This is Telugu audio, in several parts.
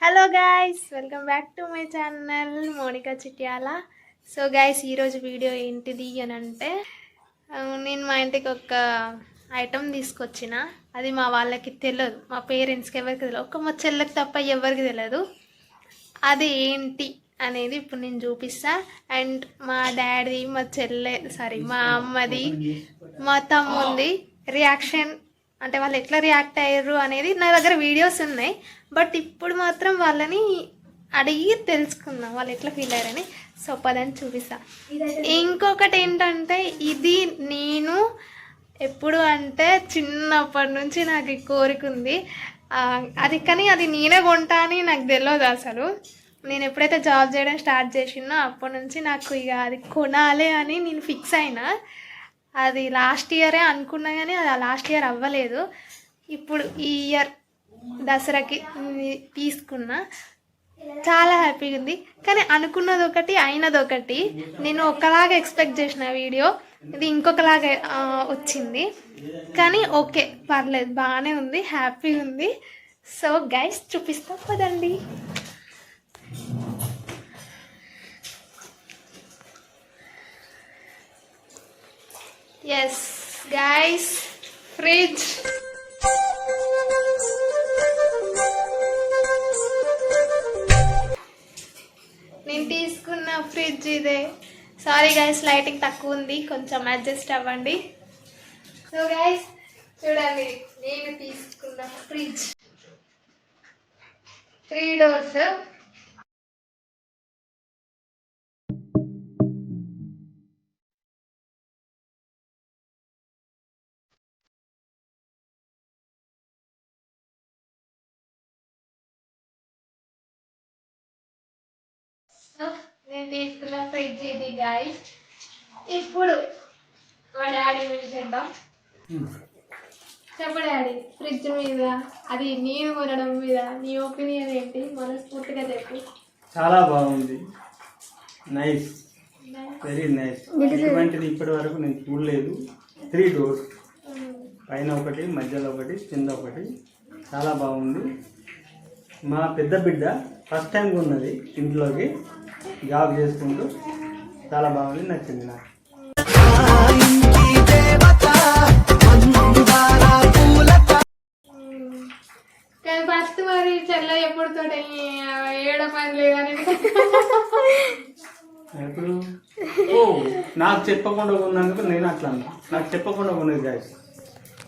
Hello guys, welcome back to my channel Monika Chityala. So guys, ఈరోజు వీడియో ఏంటిది అని అంటే నేను మా ఇంటికి ఒక ఐటమ్ తీసుకొచ్చిన. అది మా వాళ్ళకి తెలియదు, మా పేరెంట్స్కి ఎవరికి తెలియదు, ఒక్క మా చెల్లెకి తప్ప ఎవరికి తెలియదు. అది ఏంటి అనేది ఇప్పుడు నేను చూపిస్తా. అండ్ మా డాడీ, మా చెల్లె మా అమ్మది, మా తమ్ముంది రియాక్షన్, అంటే వాళ్ళు ఎట్లా రియాక్ట్ అయ్యారు అనేది నా దగ్గర వీడియోస్ ఉన్నాయి. బట్ ఇప్పుడు మాత్రం వాళ్ళని అడిగి తెలుసుకుందాం వాళ్ళు ఎట్లా ఫీల్ అయ్యారని. సో పదని చూపిస్తా. ఇంకొకటి ఏంటంటే, ఇది నేను ఎప్పుడు అంటే చిన్నప్పటి నుంచి నాకు ఈ కోరిక ఉంది. అది కానీ అది నేనే కొంటా అని నాకు తెలియదు అసలు. నేను ఎప్పుడైతే జాబ్ చేయడం స్టార్ట్ చేసినో అప్పటి నుంచి నాకు ఇక అది కొనాలి అని నేను ఫిక్స్ అయినా. అది లాస్ట్ ఇయరే అనుకున్నా కానీ అది లాస్ట్ ఇయర్ అవ్వలేదు. ఇప్పుడు ఈ ఇయర్ దసరాకి తీసుకున్నా. చాలా హ్యాపీగా ఉంది. కానీ అనుకున్నది ఒకటి, అయినది ఒకటి. నేను ఒకలాగా ఎక్స్పెక్ట్ చేసిన వీడియో, ఇది ఇంకొకలాగా వచ్చింది. కానీ ఓకే, పర్లేదు, బాగానే ఉంది, హ్యాపీగా ఉంది. సో గైస్, చూపిస్తా పదండి. Yes guys, fridge. నేను తీసుకున్న ఫ్రిడ్జ్ ఇదే. సారీ గైస్, లైటింగ్ తక్కువ ఉంది, కొంచెం అడ్జస్ట్ అవ్వండి. సో గైస్ చూడండి, నేను తీసుకున్న ఫ్రిడ్జ్ 3 doors. నేను తీసుకున్న ఫ్రిడ్జ్ ఇది గైస్. ఇప్పుడు మా డాడీ చేద్దాం. చెప్పు డాడీ, ఫ్రిడ్జ్ మీద, అది నేను కొనడం మీద నీ ఒపీనియన్ ఏంటి? మనస్ఫూర్తిగా చెప్పు. చాలా బాగుంది, నైస్, వెరీ నైస్. ఇటువంటిది ఇప్పటి వరకు నేను చూడలేదు. 3 doors, పైన ఒకటి, మధ్యలో ఒకటి, కింద ఒకటి. చాలా బాగుంది. మా పెద్ద బిడ్డ ఫస్ట్ టైం ఉన్నది ఇంట్లోకి, జాబ్ చేసుకుంటూ. చాలా బాగుంది, నచ్చింది నాకు. ఫస్ట్ మరి చెల్ల ఎప్పుడుతో ఏడో పని లేదని ఎప్పుడు నాకు చెప్పకుండా ఉన్నందుకు నేను అట్లా అన్నా. నాకు చెప్పకుండా ఉన్నది గాయస్,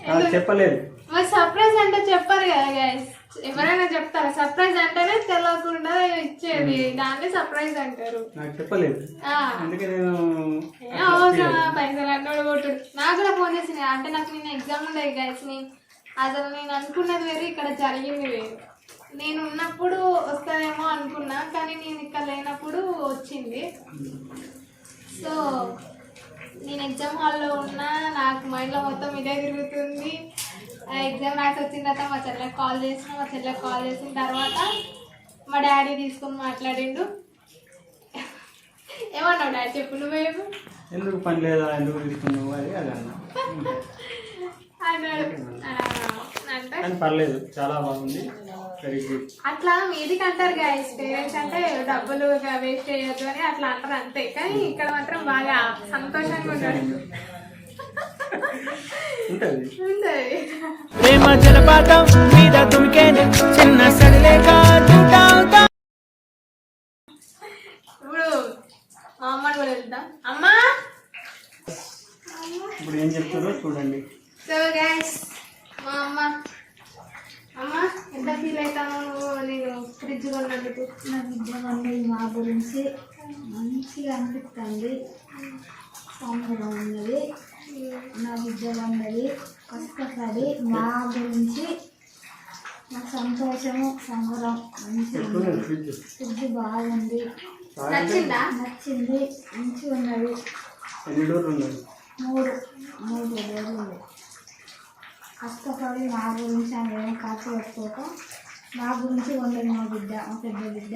నాకు చెప్పలేదు. మరి సర్ప్రైజ్ అంటే చెప్పారు కదా గాయస్, ఎవరైనా చెప్తారా? సర్ప్రైజ్ అంటేనే తెలియకుండా ఇచ్చేది, దాన్ని సర్ప్రైజ్ అంటారు. నాకు చెప్పలేదు, అందుకే నేను పైసలు అన్నోడు కొట్టు. నాకు కూడా ఫోన్ చేసింది, అంటే నాకు నిన్న ఎగ్జామ్ ఉండేది గాయస్. అసలు నేను అనుకున్నది వేరు, ఇక్కడ జరిగింది వేరు. నేను ఉన్నప్పుడు వస్తుందేమో అనుకున్నా, కానీ నేను ఇక్కడ లేనప్పుడు వచ్చింది. సో నేను ఎగ్జామ్ హాల్లో ఉన్నా, నాకు మైండ్లో మొత్తం ఇదే తిరుగుతుంది. ఎగ్జామ్ రాసి వచ్చిన తర్వాత మా చెల్లెకి కాల్ చేసిన, మా చెల్లెకి కాల్ చేసిన తర్వాత మా డాడీ తీసుకొని మాట్లాడిండు. ఏమన్నావు డాడీ, చెప్పు నువ్వేమో. ఎందుకు పని లేదా, ఎందుకు తీసుకున్నావు అది అది అన్నా. పర్లేదు, చాలా బాగుంది, వెరీ గుడ్. అట్లా మీదికి అంటారు గాయస్, పేరెంట్స్ అంటే డబ్బులు వేస్ట్ చేయొద్దు అని అట్లా అంటారు అంతే. కానీ ఇక్కడ మాత్రం బాగా సంతోషంగా ఉంటాడు. ప్రేమ జలపాతం మీద దుమికేనే చిన్న సడిలేక చూడాల్తా. ఇప్పుడు మా అమ్మని కూడా వెళ్తాం. అమ్మా, ఇప్పుడు ఏం చెప్తారో చూడండి. సో గైస్, మా అమ్మ ఎంత ఫీల్ అవుతాను నువ్వు నేను ఫ్రిడ్జ్ కొన్నందుకు? నా బిడ్డ వండేది మా గురించి మంచిగా అనిపిస్తుంది, సంబరం ఉన్నది. నా బిడ్డ వండది కష్టపడి మా గురించి, నా సంతోషము, సంబరం మంచిగా. ఫ్రిడ్జ్ బాగుంది, నచ్చిందా? నచ్చింది, మంచిగా ఉన్నది. 3 doors ఉన్నాయి. 3 రోజులు కష్టపడి మా గురించి ఆమె ఖర్చు పెట్టుకోక మా గురించి వండదు మా బిడ్డ, మా పెద్ద బిడ్డ.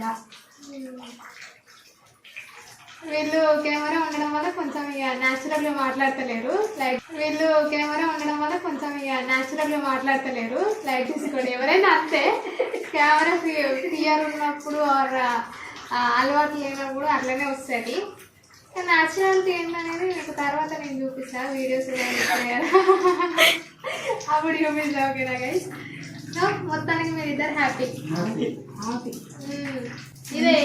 వీళ్ళు కెమెరా ఉండడం వల్ల కొంచెం ఇక న్యాచురల్గా మాట్లాడతలేరు. లైట్ తీసుకోండి. ఎవరైనా అంతే, కెమెరా క్లియర్ ఉన్నప్పుడు ఆర్ అలవాటు లేనప్పుడు అట్లనే వస్తుంది. న్యాచురాలిటీ ఏంటనేది మీకు తర్వాత నేను చూపిస్తాను వీడియోస్ అప్పుడు చూపిస్తా. ఓకేనా గైస్? సో మొత్తానికి మీరు ఇద్దరు హ్యాపీ. ఇదే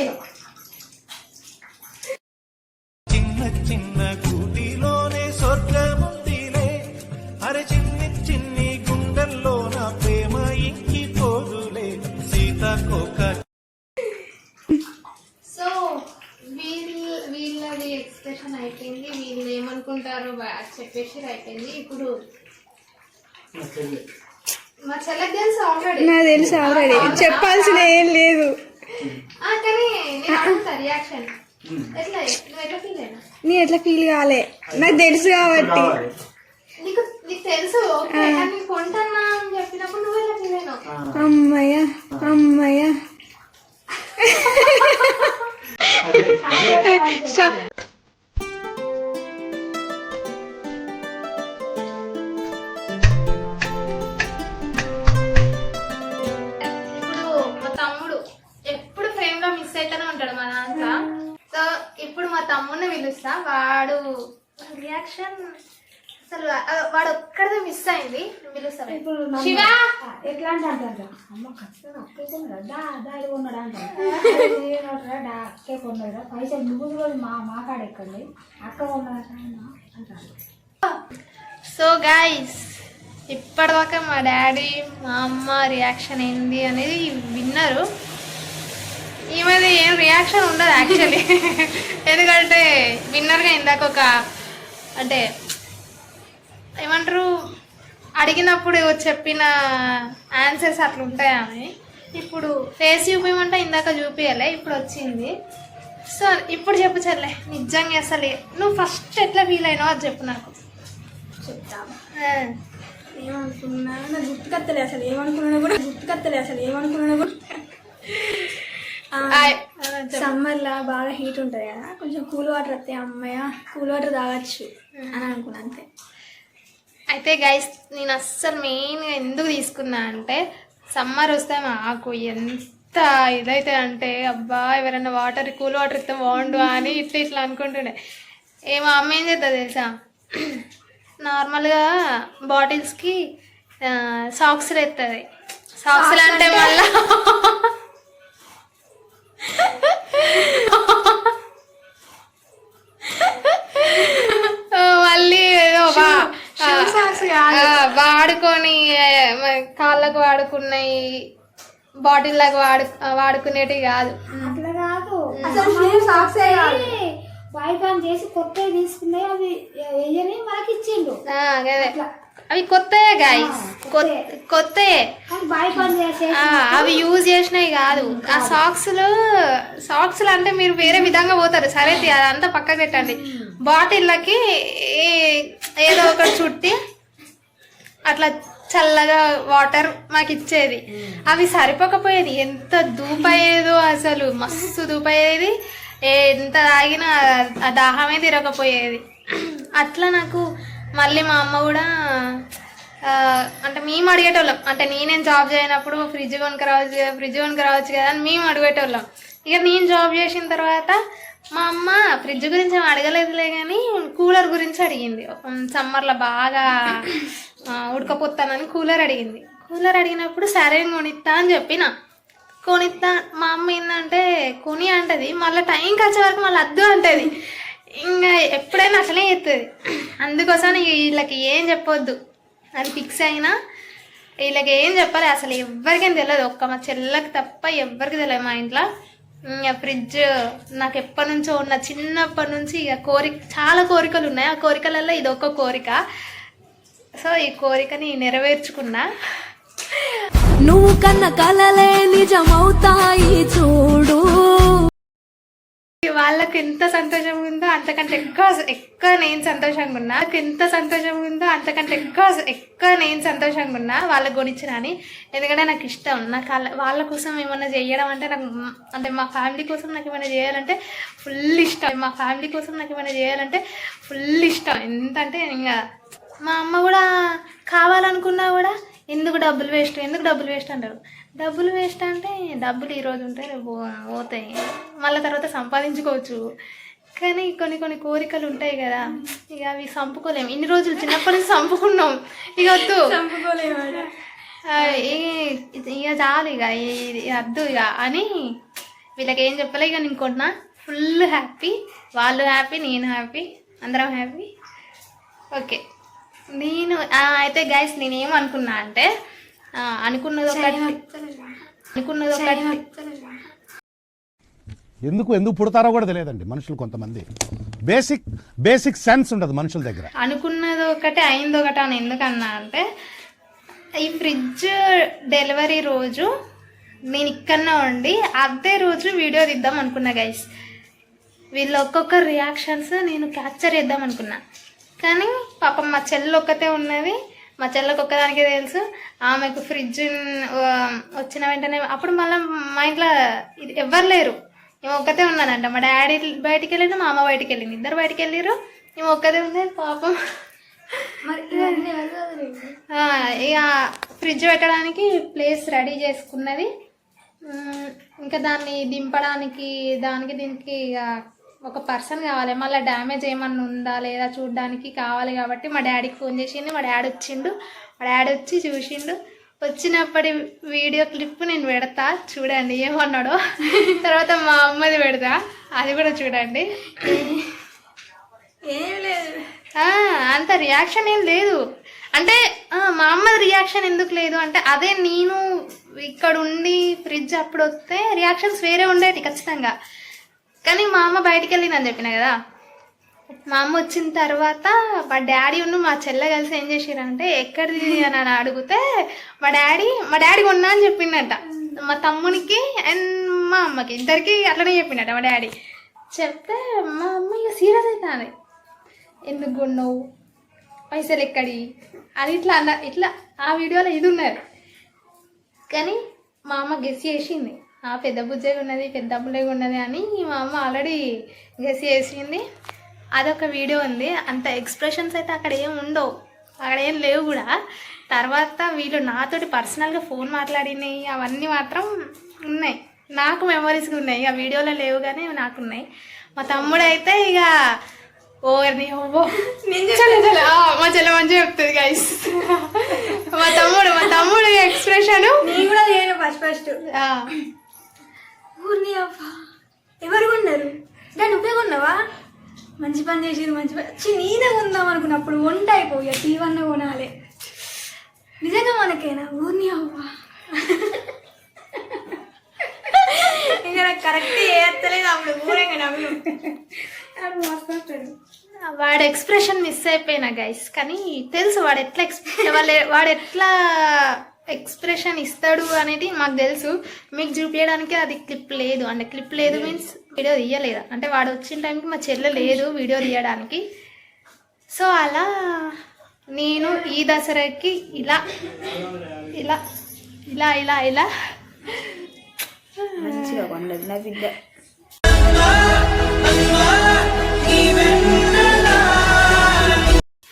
చిన్న చిన్న కూటిలోనే స్వర్గముందిలే, అరే చిన్ని చిన్ని గుండెల్లో నా ప్రేమ ఇంకిపోదులే సీతాకోక. సో వీళ్ళది ఎక్స్ప్రెషన్ అయిపోయింది, వీళ్ళు ఏమనుకుంటారో చెప్పేసి అయిపోయింది. ఇప్పుడు మా చెల్లెకి తెలుసు ఆల్రెడీ, నాకు తెలుసు ఆల్రెడీ, చెప్పాల్సిన ఏం లేదు. కానీ నేను అడుగుతా రియాక్షన్ ఎట్లా, నువ్వు ఎట్లా ఫీల్ అయినా? నీ ఎట్లా ఫీల్ కాలే, నాకు తెలుసు కాబట్టి. నీకు తెలుసు ఓకే, కానీ కొంటున్నా అని చెప్పినప్పుడు నువ్వు ఎట్లా ఫీల్ అయినావు? అమ్మయ్య అమ్మయ్య. ఇప్పుడు మా తమ్ముడిని పిలుస్తా, వాడు రియాక్షన్ అసలు వాడు ఒక్కడే మిస్ అయింది. పిలుస్తా ఇప్పుడు శివ ఎట్లా అంటారు, అమ్మ ఖచ్చితంగా అక్కే కొన్నాడా, డాడీ కొన్నాడా అంటారు. అక్కే కొన్నాడా, పైసలు నువ్వు కూడా మా కాడ ఎక్కండి, అక్క కొన్నాడా అంటారు. సో గైస్, ఇప్పటిదాకా మా డాడీ మా అమ్మ రియాక్షన్ ఏంది అనేది విన్నారు. ఈమెది ఏం రియాక్షన్ ఉండదు యాక్చువల్లీ, ఎందుకంటే విన్నర్గా ఇందాక ఒక అంటే ఏమంటారు అడిగినప్పుడు చెప్పిన ఆన్సర్స్ అట్లా ఉంటాయి ఆమె. ఇప్పుడు ఫేస్ చూపించమంటే ఇందాక చూపించలే, ఇప్పుడు వచ్చింది. సో ఇప్పుడు చెప్పు చెల్లె, నిజంగా అసలు నువ్వు ఫస్ట్ ఎట్లా ఫీల్ అయినావు అది చెప్పు నాకు. చెప్తాను ఏమనుకున్నా, నాకు గుర్తుకత్తలే అసలు ఏమనుకున్నా కూడా. సమ్మర్లో బాగా హీట్ ఉంటుంది కదా, కొంచెం కూల్ వాటర్ వస్తే అమ్మయ్య కూల్ వాటర్ తాగొచ్చు అని అనుకున్నా అంతే. అయితే గైస్, నేను అస్సలు మెయిన్గా ఎందుకు తీసుకున్నా అంటే సమ్మర్ వస్తే మాకు ఎంత ఇదైతే అంటే అబ్బా ఎవరైనా కూల్ వాటర్ ఇస్తే బాగుండు అని ఇట్లా అనుకుంటుండే. మా అమ్మ ఏం చేద్దా తెలుసా, నార్మల్గా బాటిల్స్కి సాక్స్లు ఎత్తుంది. సాక్స్లు అంటే మళ్ళా మళ్ళీ ఏదో వాడుకొని కాళ్ళకు వాడుకున్నాయి, బాటిల్లకు వాడుకునేటివి కాదు. అట్లా కాదు, అసలు బాయ్కాన్ చేసి కొత్తవి తీసుకున్నాయి, అవి వేయని మనకి ఇచ్చిండు. అవి కొత్తయే గాయస్, కొత్తయే, అవి యూజ్ చేసినవి కాదు. ఆ సాక్స్లు అంటే మీరు వేరే విధంగా పోతారు. సరే అదంతా పక్కకు పెట్టండి. బాటిళ్ళకి ఏదో ఒకటి చుట్టి అట్లా చల్లగా వాటర్ మాకు ఇచ్చేది. అవి సరిపోకపోయేది, ఎంత దూపయ్యేదో అసలు, మస్తు దూపయ్యేది. ఎంత తాగినా ఆ దాహమే తిరగకపోయేది. అట్లా నాకు మళ్ళీ మా అమ్మ కూడా అంటే మేము అడిగేటోళ్ళం, అంటే నేనేం జాబ్ చేయనప్పుడు ఫ్రిడ్జ్ కొనుక్కరావచ్చు కదా అని మేము అడిగేటోళ్ళం. ఇక నేను జాబ్ చేసిన తర్వాత మా అమ్మ ఫ్రిడ్జ్ గురించి ఏమి అడగలేదులే కానీ కూలర్ గురించి అడిగింది. సమ్మర్లో బాగా ఉడకపోతానని కూలర్ అడిగింది. కూలర్ అడిగినప్పుడు సరే కొనిస్తా అని చెప్పిన. కొనిస్తా, మా అమ్మ ఏంటంటే కొని అంటది, మళ్ళీ టైంకి వచ్చే వరకు మళ్ళీ అద్దు అంటది. ఇంకా ఎప్పుడైనా అసలే చెప్తుంది. అందుకోసం వీళ్ళకి ఏం చెప్పొద్దు అని ఫిక్స్ అయినా, వీళ్ళకి ఏం చెప్పాలి అసలు ఎవరికైనా తెలియదు, ఒక్క మా చెల్లెకి తప్ప ఎవరికి తెలియదు మా ఇంట్లో. ఇంకా ఫ్రిడ్జ్ నాకు ఎప్పటి నుంచో ఉన్న, చిన్నప్పటి నుంచి ఇక చాలా కోరికలు ఉన్నాయి. ఆ కోరికలలో ఇది ఒక కోరిక. సో ఈ కోరికని నెరవేర్చుకున్నా. నువ్వు కన్న కలలే నిజమవుతాయి చూడు. వాళ్ళకి నాకు ఎంత సంతోషంగా ఉందో అంతకంటే ఎక్కువ నేను సంతోషంగా ఉన్నా. నాకు ఎంత సంతోషంగా ఉందో అంతకంటే ఎక్కువ నేను సంతోషంగా ఉన్నా వాళ్ళకి కొనిచ్చిన అని. ఎందుకంటే నాకు ఇష్టం. నాకు వాళ్ళ కోసం ఏమన్నా చేయడం అంటే నాకు, అంటే మా ఫ్యామిలీ కోసం నాకు ఏమైనా చేయాలంటే ఫుల్ ఇష్టం. ఎంత అంటే ఇంకా మా అమ్మ కూడా కావాలనుకున్నా కూడా ఎందుకు డబ్బులు వేస్ట్ అంటారు. డబ్బులు వేస్ట్ అంటే డబ్బులు ఈరోజు ఉంటే రేపు పోతాయి, మళ్ళీ తర్వాత సంపాదించుకోవచ్చు. కానీ కొన్ని కోరికలు ఉంటాయి కదా, ఇక అవి చంపుకోలేము. ఇన్ని రోజులు చిన్నప్పటి నుంచి చంపుకున్నాం, ఇక వద్దు ఇక చాలు, ఇక వద్దు ఇక అని వీళ్ళకి ఏం చెప్పలే. ఇక నేను కొన్నా ఫుల్ హ్యాపీ, వాళ్ళు హ్యాపీ, నేను హ్యాపీ, అందరం హ్యాపీ. ఓకే నేను అయితే గైస్ నేనేమనుకున్నా అంటే అనుకున్నది ఒకటి ఎందుకు పుడతారో కూడా తెలియదండి మనుషులు. కొంతమంది బేసిక్ సెన్స్ ఉండదు మనుషుల దగ్గర. అనుకున్నది ఒకటి అయింది ఒకటి అని ఎందుకన్నా అంటే, ఈ ఫ్రిడ్జ్ డెలివరీ రోజు నేను ఇక్కడనే ఉండి అదే రోజు వీడియో తీద్దాం అనుకున్నా గైస్. వీళ్ళు ఒక్కొక్క రియాక్షన్స్ నేను క్యాప్చర్ చేద్దాం అనుకున్నా. కానీ పాపం మా చెల్లి ఒక్కతే ఉన్నది, మా చెల్లెకి ఒక్కదానికే తెలుసు. ఆమెకు ఫ్రిడ్జ్ వచ్చిన వెంటనే అప్పుడు మళ్ళీ మా ఇంట్లో ఎవ్వరు లేరు, ఈమె ఒక్కతే ఉన్నానంట. మా డాడీ బయటికి వెళ్ళిండు, మా అమ్మ బయటికి వెళ్ళింది, ఇద్దరు బయటికి వెళ్ళారు, ఈమె ఒక్కతే ఉంది పాపం. ఇక ఫ్రిడ్జ్ పెట్టడానికి ప్లేస్ రెడీ చేసుకున్నది. ఇంకా దాన్ని దింపడానికి దీనికి ఇక ఒక పర్సన్ కావాలి, మళ్ళీ డ్యామేజ్ ఏమన్నా ఉందా లేదా చూడడానికి కావాలి. కాబట్టి మా డాడీకి ఫోన్ చేసిండు, మా డాడీ వచ్చిండు, మా డాడీ వచ్చి చూసిండు. వచ్చినప్పటి వీడియో క్లిప్ నేను పెడతా చూడండి ఏమన్నాడో. తర్వాత మా అమ్మది పెడతా, అది కూడా చూడండి. ఏం లేదు, అంత రియాక్షన్ ఏం లేదు. అంటే మా అమ్మది రియాక్షన్ ఎందుకు లేదు అంటే, అదే నేను ఇక్కడ ఉండి ఫ్రిడ్జ్ అప్పుడు వస్తే రియాక్షన్స్ వేరే ఉండేవి ఖచ్చితంగా. కానీ మా అమ్మ బయటికి వెళ్ళిందని చెప్పిన కదా, మా అమ్మ వచ్చిన తర్వాత మా డాడీ మా చెల్లె కలిసి ఏం చేసిరంటే ఎక్కడిది అని అడిగితే మా డాడీ కొన్నా అని చెప్పిండట. మా తమ్మునికి అండ్ మా అమ్మకి ఇద్దరికి అట్లనే చెప్పిండట మా డాడీ. చెప్తే మా అమ్మ ఇక సీరియస్ అవుతుంది, ఎందుకు కొన్నావు, పైసలు ఎక్కడి అని ఇట్లా ఆ వీడియోలో ఇది ఉన్నది. కానీ మా అమ్మ గెస్ చేసింది, పెద్ద బుజ్జగా ఉన్నది, పెద్ద అమ్ములేగా ఉన్నది అని మా అమ్మ ఆల్రెడీ గెస్ చేసింది. అదొక వీడియో ఉంది. అంత ఎక్స్ప్రెషన్స్ అయితే అక్కడ ఏం ఉండవు, అక్కడ ఏం లేవు కూడా. తర్వాత వీళ్ళు నాతోటి పర్సనల్గా ఫోన్ మాట్లాడినాయి అవన్నీ మాత్రం ఉన్నాయి, నాకు మెమరీస్గా ఉన్నాయి. ఆ వీడియోలో లేవు కానీ నాకు ఉన్నాయి. మా తమ్ముడు అయితే ఇక ఓవర్ని మా చెల్ల మంచిగా చెప్తుంది గైస్. మా తమ్ముడు ఎక్స్ప్రెషన్ నేను కూడా చేయను ఫస్ట్ ఊరిని అవ్వా ఎవరు కొన్నారు, దాన్ని నువ్వే కొన్నావా, మంచి పని చేసి నీదే కొందాం అనుకున్నప్పుడు వంట అయిపోయా టీవన్న కొనాలి. నిజంగా మనకేనా ఊరిని అవ్వా, ఇంకా నాకు కరెక్ట్ చేస్తలేదు అప్పుడు ఊరంగా నవ్వు మస్తాడు. వాడు ఎక్స్ప్రెషన్ మిస్ అయిపోయినా గైస్. కానీ తెలుసు వాడు ఎట్లా ఎక్స్ప్రెషన్ ఇస్తాడు అనేది మాకు తెలుసు. మీకు చూపించడానికి అది క్లిప్ లేదు, అంటే క్లిప్ లేదు మీన్స్ వీడియో తీయలేదు. అంటే వాడు వచ్చిన టైంకి మా చెల్లె లేదు వీడియో తీయడానికి. సో అలా నేను ఈ దసరాకి ఇలా ఇలా ఇలా ఇలా ఇలా మంచిగా కొన్నది నా బిడ్డ.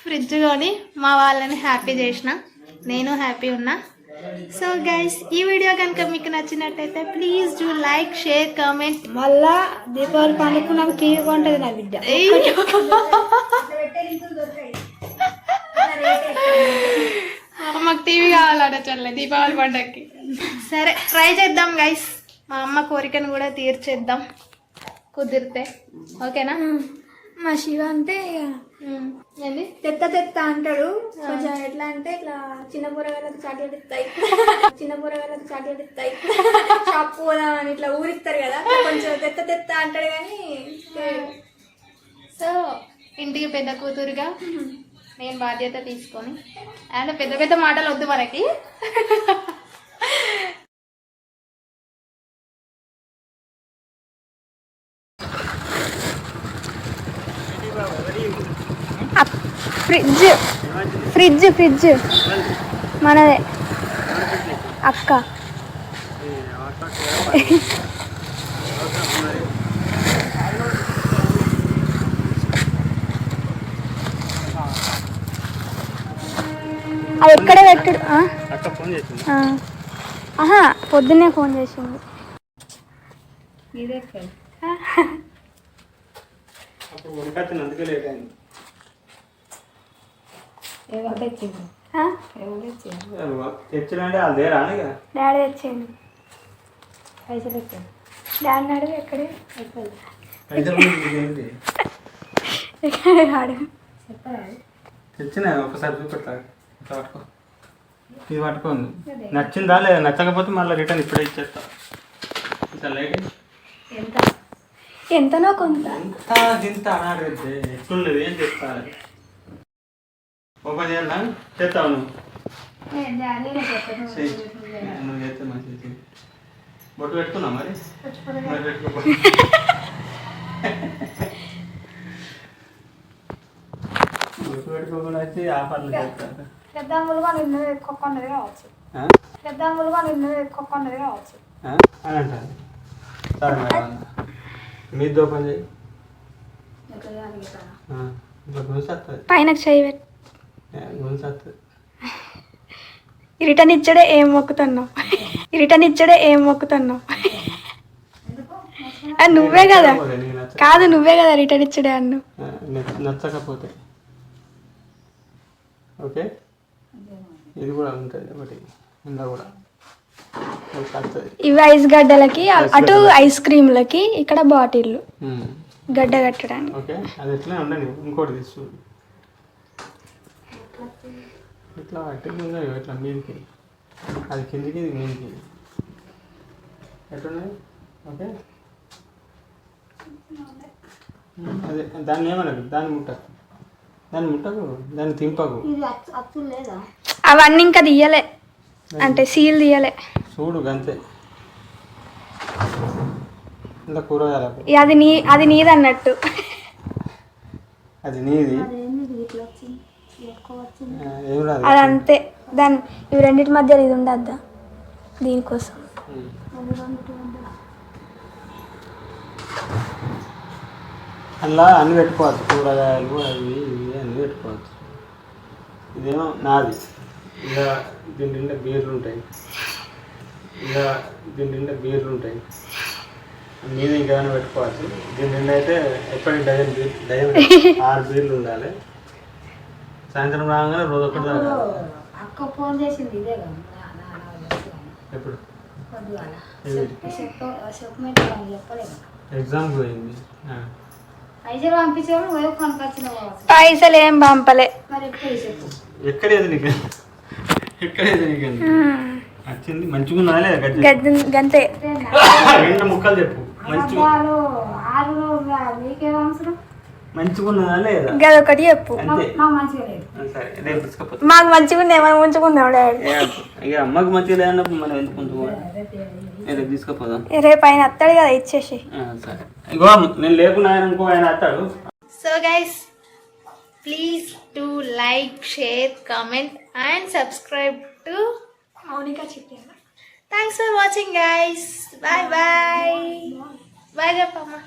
ఫ్రిడ్జ్ కొని మా వాళ్ళని హ్యాపీ చేసిన, నేను హ్యాపీ ఉన్నా. సో గైస్ ఈ వీడియో కనుక మీకు నచ్చినట్టయితే please do like, share, comment. మళ్ళా దీపావళి పండుగ నాకు టీవీ కొంటది నా బిడ్డ. మాకు టీవీ కావాలట చల్లే దీపావళి పండుగకి. సరే ట్రై చేద్దాం గైస్, మా అమ్మ కోరికను కూడా తీర్చేద్దాం కుదిరితే. ఓకేనా? మా శివ అంటే ఏంది తెత్త అంటాడు. కొంచెం ఎట్లా అంటే ఇట్లా చిన్న కూరగాయలకు చాక్లెట్ ఇస్తాయి, షాప్ పోదామని ఇట్లా ఊరిస్తారు కదా, కొంచెం తెత్త అంటాడు. కానీ సో ఇంటికి పెద్ద కూతురుగా నేను బాధ్యత తీసుకొని, అండ్ పెద్ద మాటలు వద్దు మనకి. ఫ్రిడ్జ్ ఫ్రిడ్జ్ ఫ్రిడ్జ్ మనదే అక్క. అది ఎక్కడ పెట్టుడు? అక్క ఫోన్ చేసింది. ఆహా, పొద్దున్నే ఫోన్ చేసింది. ఇదే అప్పుడు ఉడకచ్చిన అందుకే లేట్ అయింది. ఎవరు తెచ్చింది? ఎవరు తెచ్చింది? తెచ్చినంటే వాళ్ళు దేరా కదా. డాడీ తెచ్చిండు. పైసలు ఎక్కడ? డాడీ అడుగు ఎక్కడే పైసలు ఏంటి అడుగు. చెప్పరా? తెచ్చిన ఒకసారి చూపెట్టాలి. ఇట్లా పట్టుకో, ఇది పట్టుకోండి. నచ్చిందా లేదా? నచ్చకపోతే మళ్ళీ రిటర్న్ ఇప్పుడే ఇచ్చేస్తా. ఇట్లా లైట్ ఎంత? ఎంతనో కొంత. ఇంత అనాడితే ఎట్లున్నది ఏం చెప్తాను. ఓపెన్ చేయాలా? చేస్తావు నువ్వు? నువ్వు చేస్తే మంచిది. బొట్టు పెట్టుకున్నావు మరి? మరి పెట్టుకో. బొట్టు పెట్టుకోకుండా వచ్చి ఆఫర్లు చేస్తారు. పెద్దాంగులుగా నిన్ను ఎక్కువ కొన్నది కావచ్చు. పెద్దాంగులుగా నిన్ను ఎక్కువ కొన్నది కావచ్చు అని అంటారు. సరే మేడం, మీది ఓపెన్ చేయి. గుంజేస్తుంది, పైన చెయ్యి పెట్టి గుంజేస్తుంది. రిటర్న్ ఇచ్చడే ఏం మొక్కుతున్నావు? రిటర్న్ ఇచ్చడే ఏం మొక్కుతున్నావు? అది నువ్వే కదా. కాదు, నువ్వే కదా రిటర్న్ ఇచ్చడే అన్ను. నచ్చకపోతే ఓకే. ఇది కూడా ఉంటుంది ఒకటి, ఇందులో కూడా ఇవి ఐస్ గడ్డలకి, అటు ఐస్ క్రీమ్లకి, ఇక్కడ బాటిల్ గడ్డ కట్టడానికి. ఓకే, అది ఎట్లా ఉండండి. ఇంకోటి తీసు, ఇట్లా అట్టింది ఇట్లా మీదికి, అది కిందికి, ఇది మీదికి ఎట్లున్నాయి. ఓకే, అదే దాన్ని ఏమనదు, దాన్ని ముట్టకు, దాన్ని ముట్టకు, దాన్ని తింపకు. అవన్నీ ఇంకా తీయలే, అంటే సీల్ తీయలే. చూడు గంతే. ఇంత కూరగాయలకు అది నీది అన్నట్టు. అది నీది, ఏం రాదు. అది అంతే. దాని ఇవి రెండింటి మధ్య ఇది ఉండద్దా దీనికోసం. అలా అన్ని పెట్టుకోవచ్చు, కూరగాయలు అవి ఇవి అన్నీ పెట్టుకోవచ్చు. ఇదేమో నాది. ఇక దీని నిండా బీర్లు ఉంటాయి, ఇక దీని నిండా బీర్లు ఉంటాయి. మీద ఇంకేమైనా పెట్టుకోవచ్చు. దీని నిండా అయితే ఎప్పటికి డజన్ 6 బీర్లు ఉండాలి. సాయంత్రం రాగానే రోజు ఒకటి తాగాలి. అక్క ఫోన్ చేసింది ఇదే కదా. ఎప్పుడు చెప్పలేదు. ఎగ్జామ్కి పోయింది. పైసలు పంపించేవాడు పోయి కొనుకొచ్చిన పైసలు ఏం పంపలే. మరి ఎప్పుడు చెప్పు. ఎక్కడేది నీకు, ఎక్కడేది నీకు వచ్చింది. మంచిగా ఉందా లేదా? గంతే. 2 ముక్కలు చెప్పు. మంచిగా మీకేం అవసరం? మంచిగా ఉన్నదా లేదా? గదొకటి చెప్పు. అంతే. నాకు మంచిగా లేదు. సరే, రేపు తీసుకపోతే. మాకు మంచిగా ఉంది, మనం ఉంచుకుందాం డాడీ. ఇక అమ్మకి మంచిగా లేదన్నప్పుడు మనం ఎందుకు ఉంచుకోవాలి? రేపు తీసుకుపోదాం. రేపు ఆయన అత్తాడు కదా, ఇచ్చేసి. సరే, ఇగో నేను లేకున్నా ఆయన ఇంకో ఆయన వస్తాడు. So guys, please to like, share, comment and subscribe to Mounika Chityala. Thanks for watching guys. Bye bye. Bye చెప్పమ్మా.